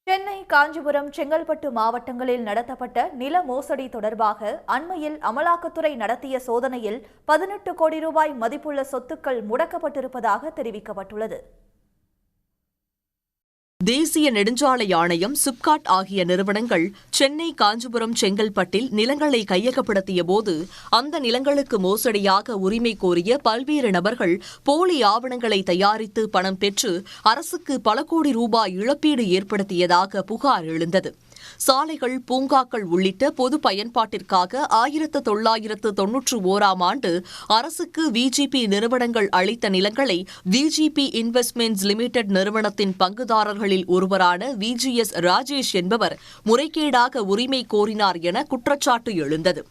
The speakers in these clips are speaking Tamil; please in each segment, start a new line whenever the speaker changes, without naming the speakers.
சென்னை, காஞ்சிபுரம், செங்கல்பட்டு மாவட்டங்களில் நடத்தப்பட்ட நில மோசடி தொடர்பாக அண்மையில் அமலாக்கத்துறை நடத்திய சோதனையில் 18 கோடி ரூபாய் மதிப்புள்ள சொத்துக்கள் முடக்கப்பட்டிருப்பதாக தெரிவிக்கப்பட்டுள்ளது.
தேசிய நெடுஞ்சாலை ஆணையம், சிப்காட் ஆகிய நிறுவனங்கள் சென்னை, காஞ்சிபுரம், செங்கல்பட்டில் நிலங்களை கையகப்படுத்தியபோது அந்த நிலங்களுக்கு மோசடியாக உரிமை கோரிய பல்வேறு நபர்கள் போலி ஆவணங்களை தயாரித்து பணம் பெற்று அரசுக்கு பல கோடி ரூபாய் இழப்பீடு ஏற்படுத்தியதாக புகார் எழுந்தது. சாலைகள், பூங்காக்கள் உள்ளிட்ட பொது பயன்பாட்டிற்காக 1991ஆம் ஆண்டு அரசுக்கு விஜிபி நிறுவனங்கள் அளித்த நிலங்களை விஜிபி இன்வெஸ்ட்மெண்ட்ஸ் லிமிடெட் நிறுவனத்தின் பங்குதாரர்களில் ஒருவரான விஜிஎஸ் ராஜேஷ் என்பவர் முறைகேடாக உரிமை கோரினார் என குற்றச்சாட்டு எழுந்தது.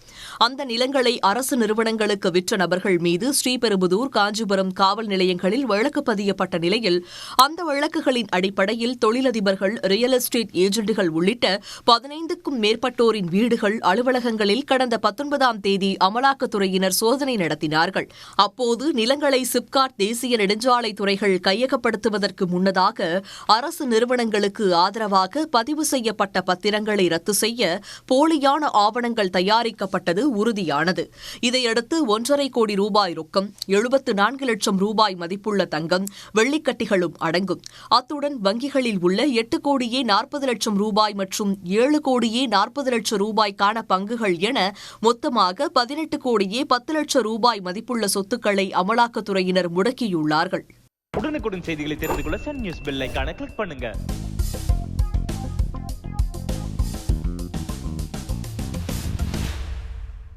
அந்த நிலங்களை அரசு நிறுவனங்களுக்கு விற்ற நபர்கள் மீது ஸ்ரீபெரும்புதூர், காஞ்சிபுரம் காவல் நிலையங்களில் வழக்கு பதியப்பட்ட நிலையில் அந்த வழக்குகளின் அடிப்படையில் தொழிலதிபர்கள், ரியல் எஸ்டேட் ஏஜென்ட்டுகள் உள்ளிட்ட 15க்கும் மேற்பட்டோரின் வீடுகள், அலுவலகங்களில் கடந்த 19ஆம் தேதி அமலாக்கத்துறையினர் சோதனை நடத்தினார்கள். அப்போது நிலங்களை சிப்காட், தேசிய நெடுஞ்சாலை துறைகள் கையகப்படுத்துவதற்கு முன்னதாக அரசு நிறுவனங்களுக்கு ஆதரவாக பதிவு செய்யப்பட்ட பத்திரங்களை ரத்து செய்ய போலியான ஆவணங்கள் தயாரிக்கப்பட்டது உறுதியானது. இதையடுத்து 1.5 கோடி ரூபாய் ரொக்கம், 74 லட்சம் ரூபாய் மதிப்புள்ள தங்கம், வெள்ளிக்கட்டிகளும் அடங்கும். அத்துடன் வங்கிகளில் உள்ள 8 கோடியே 40 லட்சம் ரூபாய் மற்றும் 7 கோடியே 40 லட்சம் ரூபாய்க்கான பங்குகள் என மொத்தமாக 18 கோடியே 10 லட்சம் ரூபாய் மதிப்புள்ள சொத்துக்களை அமலாக்கத்துறையினர் முடக்கியுள்ளார்கள்.
உடனுக்குடன் செய்திகளை தெரிந்து கொள்ள சன் நியூஸ் பெல் ஐகானை கிளிக் பண்ணுங்க.